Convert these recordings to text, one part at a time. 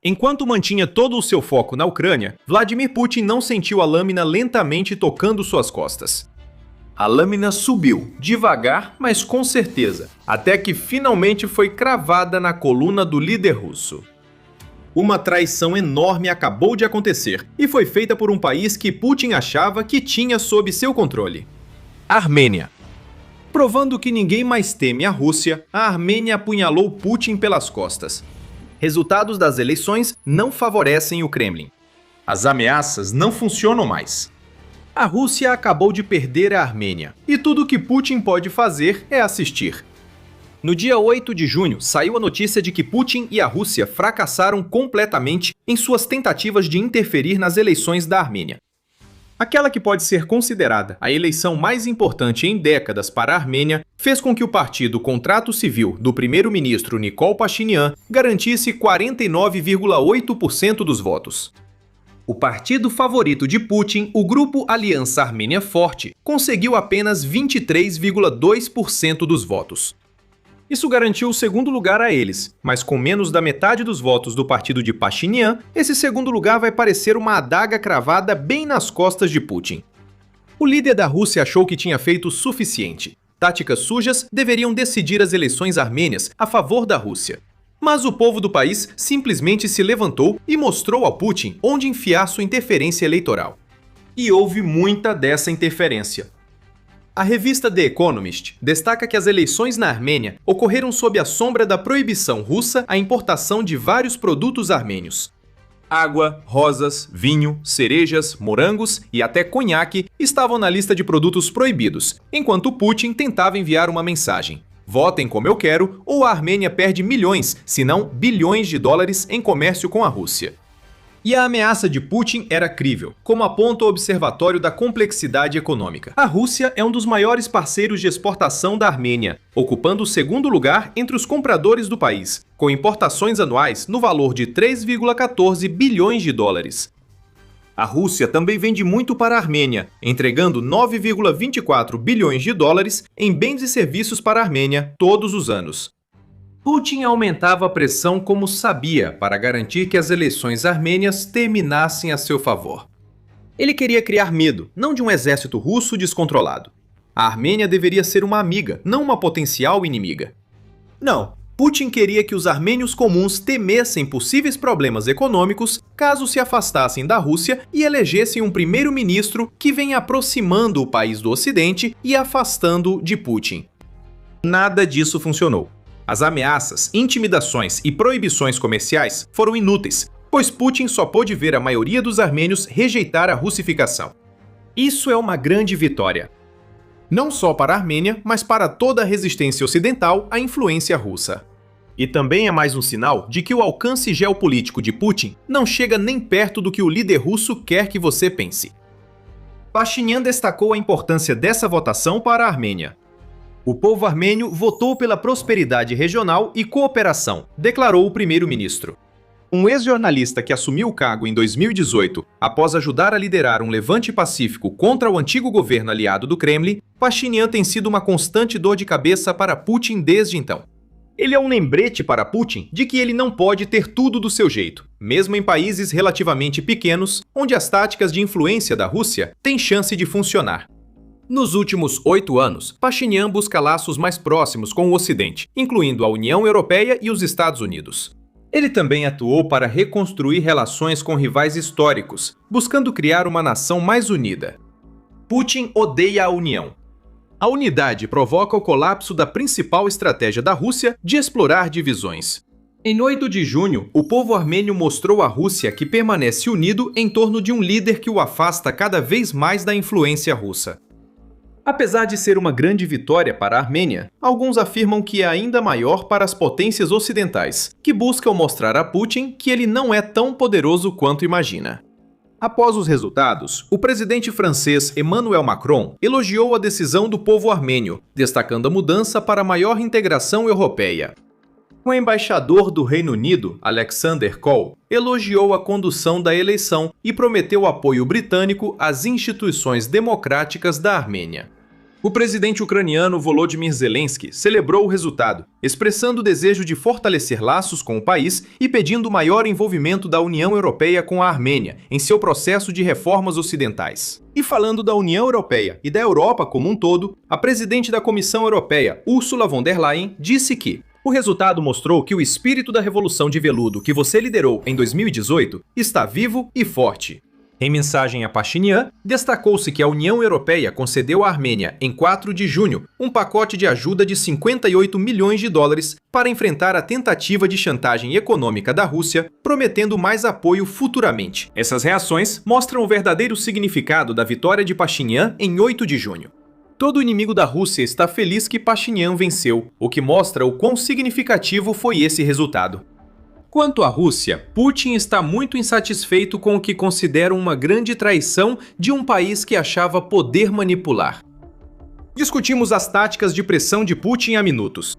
Enquanto mantinha todo o seu foco na Ucrânia, Vladimir Putin não sentiu a lâmina lentamente tocando suas costas. A lâmina subiu, devagar, mas com certeza, até que finalmente foi cravada na coluna do líder russo. Uma traição enorme acabou de acontecer, e foi feita por um país que Putin achava que tinha sob seu controle: a Armênia. Provando que ninguém mais teme a Rússia, a Armênia apunhalou Putin pelas costas. Resultados das eleições não favorecem o Kremlin. As ameaças não funcionam mais. A Rússia acabou de perder a Armênia, e tudo o que Putin pode fazer é assistir. No dia 8 de junho, saiu a notícia de que Putin e a Rússia fracassaram completamente em suas tentativas de interferir nas eleições da Armênia. Aquela que pode ser considerada a eleição mais importante em décadas para a Armênia fez com que o partido Contrato Civil do primeiro-ministro Nikol Pashinyan garantisse 49,8% dos votos. O partido favorito de Putin, o grupo Aliança Armênia Forte, conseguiu apenas 23,2% dos votos. Isso garantiu o segundo lugar a eles, mas com menos da metade dos votos do partido de Pashinyan, esse segundo lugar vai parecer uma adaga cravada bem nas costas de Putin. O líder da Rússia achou que tinha feito o suficiente. Táticas sujas deveriam decidir as eleições armênias a favor da Rússia. Mas o povo do país simplesmente se levantou e mostrou ao Putin onde enfiar sua interferência eleitoral. E houve muita dessa interferência. A revista The Economist destaca que as eleições na Armênia ocorreram sob a sombra da proibição russa à importação de vários produtos armênios. Água, rosas, vinho, cerejas, morangos e até conhaque estavam na lista de produtos proibidos, enquanto Putin tentava enviar uma mensagem: votem como eu quero, ou a Armênia perde milhões, se não bilhões de dólares em comércio com a Rússia. E a ameaça de Putin era crível, como aponta o Observatório da Complexidade Econômica. A Rússia é um dos maiores parceiros de exportação da Armênia, ocupando o segundo lugar entre os compradores do país, com importações anuais no valor de 3,14 bilhões de dólares. A Rússia também vende muito para a Armênia, entregando 9,24 bilhões de dólares em bens e serviços para a Armênia todos os anos. Putin aumentava a pressão como sabia para garantir que as eleições armênias terminassem a seu favor. Ele queria criar medo, não de um exército russo descontrolado. A Armênia deveria ser uma amiga, não uma potencial inimiga. Não, Putin queria que os armênios comuns temessem possíveis problemas econômicos caso se afastassem da Rússia e elegessem um primeiro-ministro que venha aproximando o país do Ocidente e afastando-o de Putin. Nada disso funcionou. As ameaças, intimidações e proibições comerciais foram inúteis, pois Putin só pôde ver a maioria dos armênios rejeitar a russificação. Isso é uma grande vitória. Não só para a Armênia, mas para toda a resistência ocidental à influência russa. E também é mais um sinal de que o alcance geopolítico de Putin não chega nem perto do que o líder russo quer que você pense. Pashinyan destacou a importância dessa votação para a Armênia. O povo armênio votou pela prosperidade regional e cooperação, declarou o primeiro-ministro. Um ex-jornalista que assumiu o cargo em 2018, após ajudar a liderar um levante pacífico contra o antigo governo aliado do Kremlin, Pashinyan tem sido uma constante dor de cabeça para Putin desde então. Ele é um lembrete para Putin de que ele não pode ter tudo do seu jeito, mesmo em países relativamente pequenos, onde as táticas de influência da Rússia têm chance de funcionar. Nos últimos 8 anos, Pashinyan busca laços mais próximos com o Ocidente, incluindo a União Europeia e os Estados Unidos. Ele também atuou para reconstruir relações com rivais históricos, buscando criar uma nação mais unida. Putin odeia a União. A unidade provoca o colapso da principal estratégia da Rússia de explorar divisões. Em 8 de junho, o povo armênio mostrou à Rússia que permanece unido em torno de um líder que o afasta cada vez mais da influência russa. Apesar de ser uma grande vitória para a Armênia, alguns afirmam que é ainda maior para as potências ocidentais, que buscam mostrar a Putin que ele não é tão poderoso quanto imagina. Após os resultados, o presidente francês Emmanuel Macron elogiou a decisão do povo armênio, destacando a mudança para maior integração europeia. O embaixador do Reino Unido, Alexander Cole, elogiou a condução da eleição e prometeu apoio britânico às instituições democráticas da Armênia. O presidente ucraniano Volodymyr Zelensky celebrou o resultado, expressando o desejo de fortalecer laços com o país e pedindo maior envolvimento da União Europeia com a Armênia em seu processo de reformas ocidentais. E falando da União Europeia e da Europa como um todo, a presidente da Comissão Europeia, Ursula von der Leyen, disse que o resultado mostrou que o espírito da Revolução de Veludo que você liderou em 2018 está vivo e forte. Em mensagem a Pashinyan, destacou-se que a União Europeia concedeu à Armênia, em 4 de junho, um pacote de ajuda de 58 milhões de dólares para enfrentar a tentativa de chantagem econômica da Rússia, prometendo mais apoio futuramente. Essas reações mostram o verdadeiro significado da vitória de Pashinyan em 8 de junho. Todo inimigo da Rússia está feliz que Pashinyan venceu, o que mostra o quão significativo foi esse resultado. Quanto à Rússia, Putin está muito insatisfeito com o que considera uma grande traição de um país que achava poder manipular. Discutimos as táticas de pressão de Putin há minutos.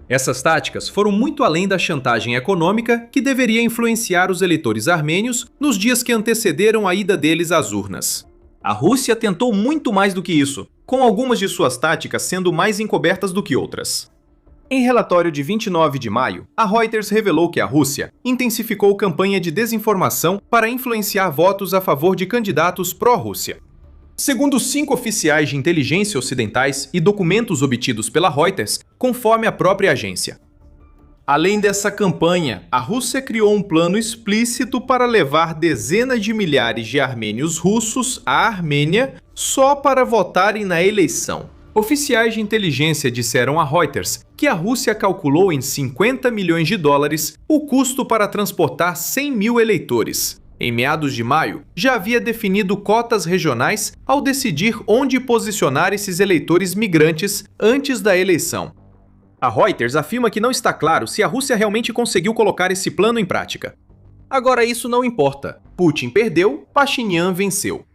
Essas táticas foram muito além da chantagem econômica que deveria influenciar os eleitores armênios nos dias que antecederam a ida deles às urnas. A Rússia tentou muito mais do que isso, com algumas de suas táticas sendo mais encobertas do que outras. Em relatório de 29 de maio, a Reuters revelou que a Rússia intensificou campanha de desinformação para influenciar votos a favor de candidatos pró-Rússia. Segundo 5 oficiais de inteligência ocidentais e documentos obtidos pela Reuters, conforme a própria agência. Além dessa campanha, a Rússia criou um plano explícito para levar dezenas de milhares de armênios russos à Armênia só para votarem na eleição. Oficiais de inteligência disseram a Reuters que a Rússia calculou em 50 milhões de dólares o custo para transportar 100 mil eleitores. Em meados de maio, já havia definido cotas regionais ao decidir onde posicionar esses eleitores migrantes antes da eleição. A Reuters afirma que não está claro se a Rússia realmente conseguiu colocar esse plano em prática. Agora isso não importa. Putin perdeu, Pashinyan venceu.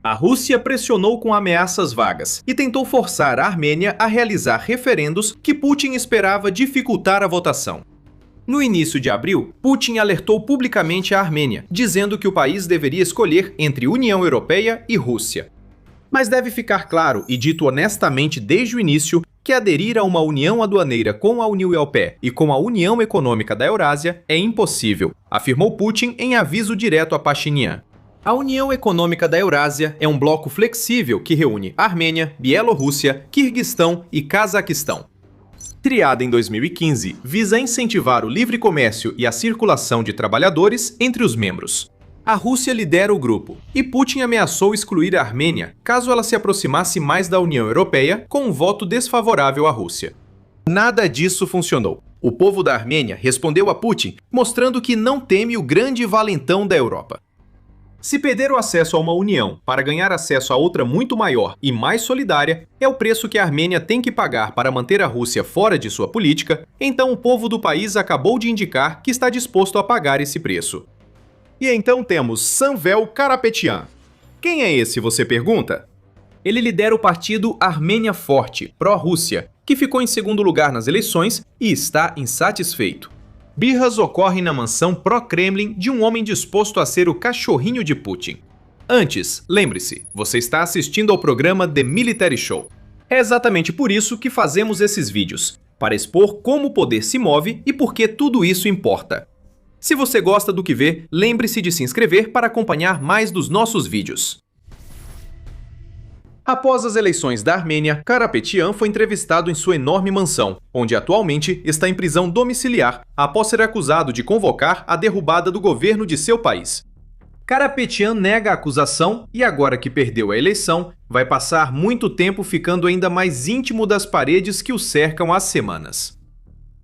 A Rússia pressionou com ameaças vagas e tentou forçar a Armênia a realizar referendos que Putin esperava dificultar a votação. No início de abril, Putin alertou publicamente a Armênia, dizendo que o país deveria escolher entre União Europeia e Rússia. Mas deve ficar claro e dito honestamente desde o início que aderir a uma união aduaneira com a União Europeia e com a União Econômica da Eurásia é impossível, afirmou Putin em aviso direto a Pashinyan. A União Econômica da Eurásia é um bloco flexível que reúne Armênia, Bielorrússia, Quirguistão e Cazaquistão. Criada em 2015, visa incentivar o livre comércio e a circulação de trabalhadores entre os membros. A Rússia lidera o grupo, e Putin ameaçou excluir a Armênia caso ela se aproximasse mais da União Europeia com um voto desfavorável à Rússia. Nada disso funcionou. O povo da Armênia respondeu a Putin, mostrando que não teme o grande valentão da Europa. Se perder o acesso a uma união para ganhar acesso a outra muito maior e mais solidária, é o preço que a Armênia tem que pagar para manter a Rússia fora de sua política, então o povo do país acabou de indicar que está disposto a pagar esse preço. E então temos Samvel Karapetyan. Quem é esse, você pergunta? Ele lidera o partido Armênia Forte, pró-Rússia, que ficou em segundo lugar nas eleições e está insatisfeito. Birras ocorrem na mansão pró-Kremlin de um homem disposto a ser o cachorrinho de Putin. Antes, lembre-se, você está assistindo ao programa The Military Show. É exatamente por isso que fazemos esses vídeos, para expor como o poder se move e por que tudo isso importa. Se você gosta do que vê, lembre-se de se inscrever para acompanhar mais dos nossos vídeos. Após as eleições da Armênia, Karapetyan foi entrevistado em sua enorme mansão, onde atualmente está em prisão domiciliar após ser acusado de convocar a derrubada do governo de seu país. Karapetyan nega a acusação e, agora que perdeu a eleição, vai passar muito tempo ficando ainda mais íntimo das paredes que o cercam há semanas.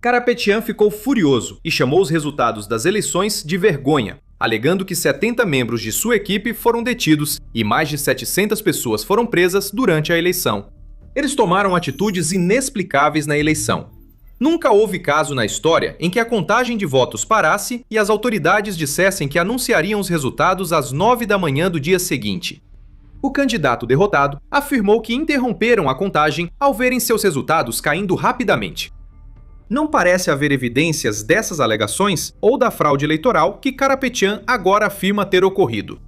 Karapetyan ficou furioso e chamou os resultados das eleições de vergonha, alegando que 70 membros de sua equipe foram detidos e mais de 700 pessoas foram presas durante a eleição. Eles tomaram atitudes inexplicáveis na eleição. Nunca houve caso na história em que a contagem de votos parasse e as autoridades dissessem que anunciariam os resultados às 9 da manhã do dia seguinte. O candidato derrotado afirmou que interromperam a contagem ao verem seus resultados caindo rapidamente. Não parece haver evidências dessas alegações ou da fraude eleitoral que Karapetyan agora afirma ter ocorrido.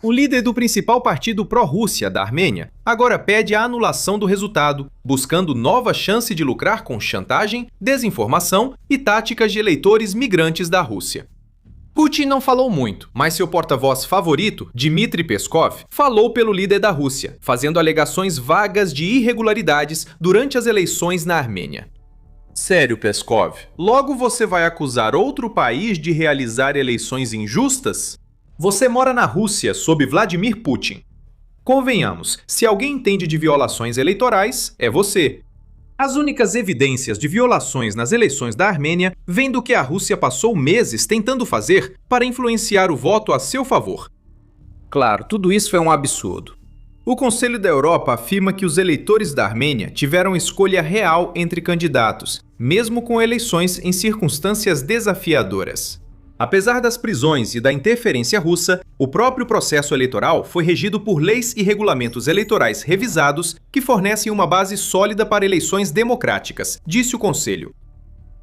O líder do principal partido pró-Rússia da Armênia agora pede a anulação do resultado, buscando nova chance de lucrar com chantagem, desinformação e táticas de eleitores migrantes da Rússia. Putin não falou muito, mas seu porta-voz favorito, Dmitry Peskov, falou pelo líder da Rússia, fazendo alegações vagas de irregularidades durante as eleições na Armênia. Sério, Peskov? Logo você vai acusar outro país de realizar eleições injustas? Você mora na Rússia, sob Vladimir Putin. Convenhamos, se alguém entende de violações eleitorais, é você. As únicas evidências de violações nas eleições da Armênia vêm do que a Rússia passou meses tentando fazer para influenciar o voto a seu favor. Claro, tudo isso é um absurdo. O Conselho da Europa afirma que os eleitores da Armênia tiveram escolha real entre candidatos, mesmo com eleições em circunstâncias desafiadoras. Apesar das prisões e da interferência russa, o próprio processo eleitoral foi regido por leis e regulamentos eleitorais revisados que fornecem uma base sólida para eleições democráticas, disse o Conselho.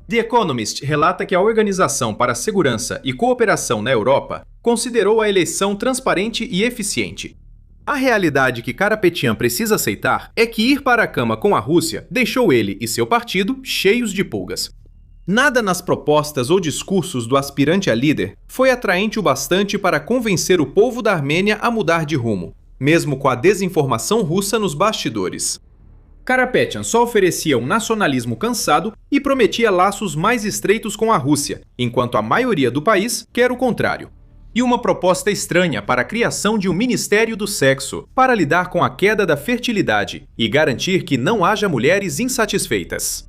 The Economist relata que a Organização para a Segurança e Cooperação na Europa considerou a eleição transparente e eficiente. A realidade que Karapetyan precisa aceitar é que ir para a cama com a Rússia deixou ele e seu partido cheios de pulgas. Nada nas propostas ou discursos do aspirante a líder foi atraente o bastante para convencer o povo da Armênia a mudar de rumo, mesmo com a desinformação russa nos bastidores. Karapetyan só oferecia um nacionalismo cansado e prometia laços mais estreitos com a Rússia, enquanto a maioria do país quer o contrário. E uma proposta estranha para a criação de um Ministério do Sexo, para lidar com a queda da fertilidade e garantir que não haja mulheres insatisfeitas.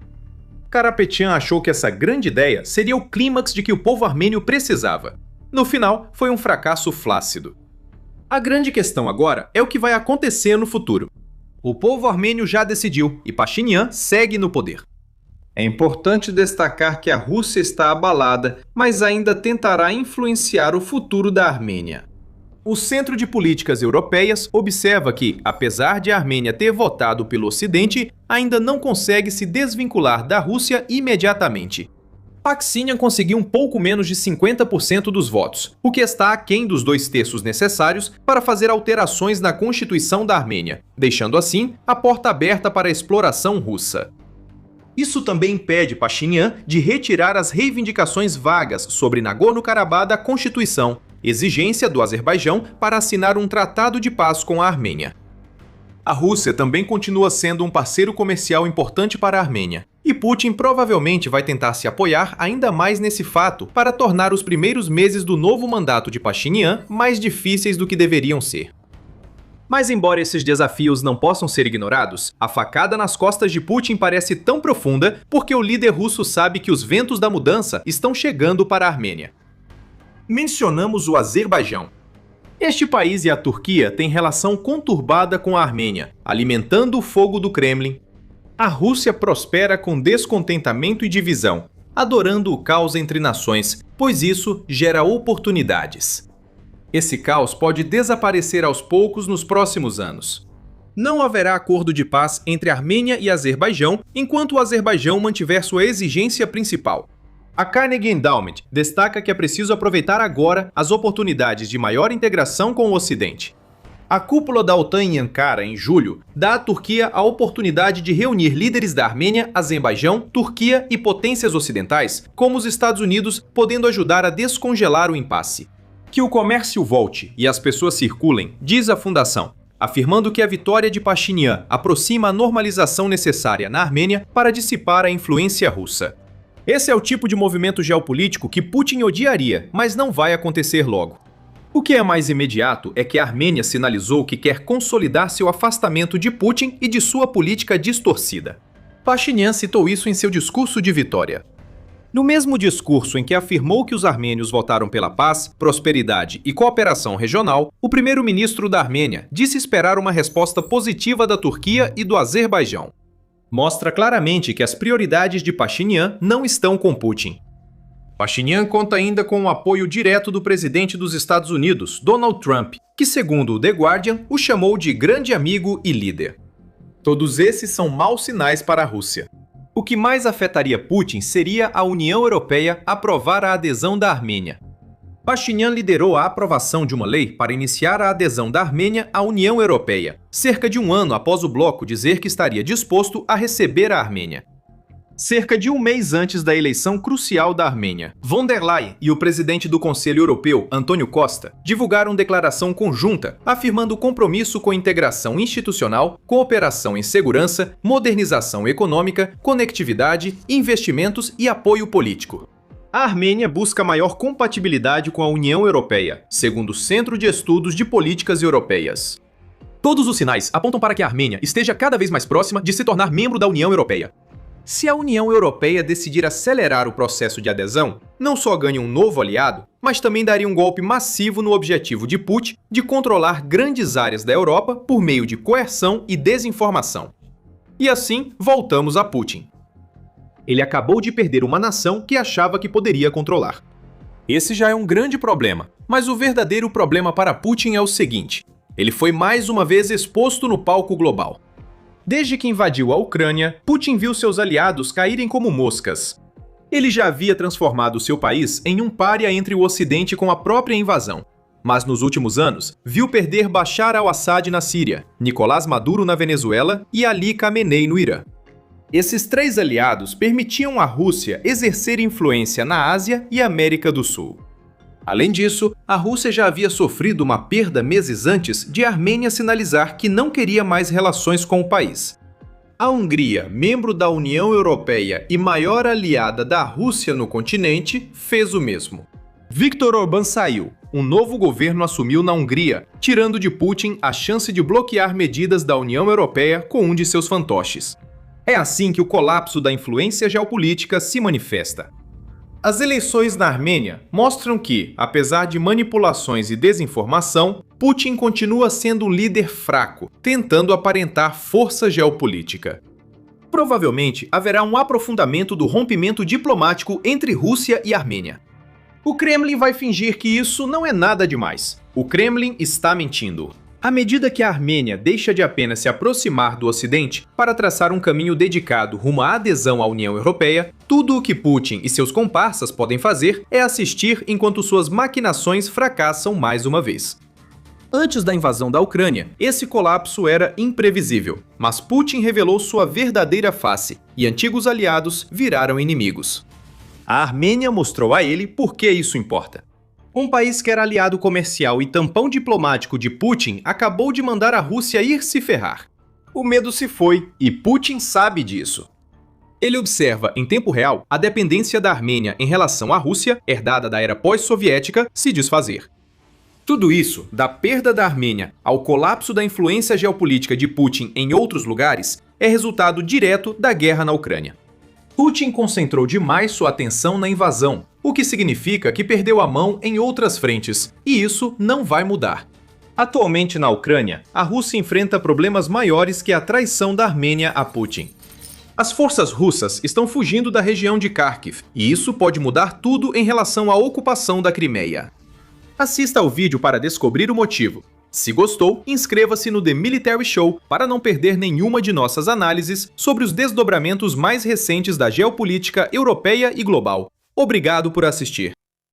Karapetyan achou que essa grande ideia seria o clímax de que o povo armênio precisava. No final, foi um fracasso flácido. A grande questão agora é o que vai acontecer no futuro. O povo armênio já decidiu e Pashinyan segue no poder. É importante destacar que a Rússia está abalada, mas ainda tentará influenciar o futuro da Armênia. O Centro de Políticas Europeias observa que, apesar de a Armênia ter votado pelo Ocidente, ainda não consegue se desvincular da Rússia imediatamente. Pashinyan conseguiu um pouco menos de 50% dos votos, o que está aquém dos 2/3 necessários para fazer alterações na Constituição da Armênia, deixando assim a porta aberta para a exploração russa. Isso também impede Pashinyan de retirar as reivindicações vagas sobre Nagorno-Karabakh da Constituição, exigência do Azerbaijão para assinar um tratado de paz com a Armênia. A Rússia também continua sendo um parceiro comercial importante para a Armênia, e Putin provavelmente vai tentar se apoiar ainda mais nesse fato para tornar os primeiros meses do novo mandato de Pashinyan mais difíceis do que deveriam ser. Mas embora esses desafios não possam ser ignorados, a facada nas costas de Putin parece tão profunda porque o líder russo sabe que os ventos da mudança estão chegando para a Armênia. Mencionamos o Azerbaijão. Este país e a Turquia têm relação conturbada com a Armênia, alimentando o fogo do Kremlin. A Rússia prospera com descontentamento e divisão, adorando o caos entre nações, pois isso gera oportunidades. Esse caos pode desaparecer aos poucos nos próximos anos. Não haverá acordo de paz entre Armênia e Azerbaijão enquanto o Azerbaijão mantiver sua exigência principal. A Carnegie Endowment destaca que é preciso aproveitar agora as oportunidades de maior integração com o Ocidente. A cúpula da OTAN em Ankara, em julho, dá à Turquia a oportunidade de reunir líderes da Armênia, Azerbaijão, Turquia e potências ocidentais, como os Estados Unidos, podendo ajudar a descongelar o impasse. Que o comércio volte e as pessoas circulem, diz a fundação, afirmando que a vitória de Pashinyan aproxima a normalização necessária na Armênia para dissipar a influência russa. Esse é o tipo de movimento geopolítico que Putin odiaria, mas não vai acontecer logo. O que é mais imediato é que a Armênia sinalizou que quer consolidar seu afastamento de Putin e de sua política distorcida. Pashinyan citou isso em seu discurso de vitória. No mesmo discurso em que afirmou que os armênios votaram pela paz, prosperidade e cooperação regional, o primeiro-ministro da Armênia disse esperar uma resposta positiva da Turquia e do Azerbaijão. Mostra claramente que as prioridades de Pashinyan não estão com Putin. Pashinyan conta ainda com o apoio direto do presidente dos Estados Unidos, Donald Trump, que, segundo o The Guardian, o chamou de grande amigo e líder. Todos esses são maus sinais para a Rússia. O que mais afetaria Putin seria a União Europeia aprovar a adesão da Armênia. Pashinyan liderou a aprovação de uma lei para iniciar a adesão da Armênia à União Europeia, cerca de um ano após o bloco dizer que estaria disposto a receber a Armênia. Cerca de um mês antes da eleição crucial da Armênia, von der Leyen e o presidente do Conselho Europeu, Antônio Costa, divulgaram declaração conjunta, afirmando compromisso com integração institucional, cooperação em segurança, modernização econômica, conectividade, investimentos e apoio político. A Armênia busca maior compatibilidade com a União Europeia, segundo o Centro de Estudos de Políticas Europeias. Todos os sinais apontam para que a Armênia esteja cada vez mais próxima de se tornar membro da União Europeia. Se a União Europeia decidir acelerar o processo de adesão, não só ganha um novo aliado, mas também daria um golpe massivo no objetivo de Putin de controlar grandes áreas da Europa por meio de coerção e desinformação. E assim, voltamos a Putin. Ele acabou de perder uma nação que achava que poderia controlar. Esse já é um grande problema, mas o verdadeiro problema para Putin é o seguinte: ele foi mais uma vez exposto no palco global. Desde que invadiu a Ucrânia, Putin viu seus aliados caírem como moscas. Ele já havia transformado seu país em um pária entre o Ocidente com a própria invasão. Mas nos últimos anos, viu perder Bashar al-Assad na Síria, Nicolás Maduro na Venezuela e Ali Khamenei no Irã. Esses três aliados permitiam à Rússia exercer influência na Ásia e América do Sul. Além disso, a Rússia já havia sofrido uma perda meses antes de a Armênia sinalizar que não queria mais relações com o país. A Hungria, membro da União Europeia e maior aliada da Rússia no continente, fez o mesmo. Viktor Orbán saiu. Um novo governo assumiu na Hungria, tirando de Putin a chance de bloquear medidas da União Europeia com um de seus fantoches. É assim que o colapso da influência geopolítica se manifesta. As eleições na Armênia mostram que, apesar de manipulações e desinformação, Putin continua sendo um líder fraco, tentando aparentar força geopolítica. Provavelmente haverá um aprofundamento do rompimento diplomático entre Rússia e Armênia. O Kremlin vai fingir que isso não é nada demais. O Kremlin está mentindo. À medida que a Armênia deixa de apenas se aproximar do Ocidente para traçar um caminho dedicado rumo à adesão à União Europeia, tudo o que Putin e seus comparsas podem fazer é assistir enquanto suas maquinações fracassam mais uma vez. Antes da invasão da Ucrânia, esse colapso era imprevisível, mas Putin revelou sua verdadeira face e antigos aliados viraram inimigos. A Armênia mostrou a ele por que isso importa. Um país que era aliado comercial e tampão diplomático de Putin acabou de mandar a Rússia ir se ferrar. O medo se foi, e Putin sabe disso. Ele observa, em tempo real, a dependência da Armênia em relação à Rússia, herdada da era pós-soviética, se desfazer. Tudo isso, da perda da Armênia ao colapso da influência geopolítica de Putin em outros lugares, é resultado direto da guerra na Ucrânia. Putin concentrou demais sua atenção na invasão, o que significa que perdeu a mão em outras frentes, e isso não vai mudar. Atualmente na Ucrânia, a Rússia enfrenta problemas maiores que a traição da Armênia a Putin. As forças russas estão fugindo da região de Kharkiv, e isso pode mudar tudo em relação à ocupação da Crimeia. Assista ao vídeo para descobrir o motivo. Se gostou, inscreva-se no The Military Show para não perder nenhuma de nossas análises sobre os desdobramentos mais recentes da geopolítica europeia e global. Obrigado por assistir.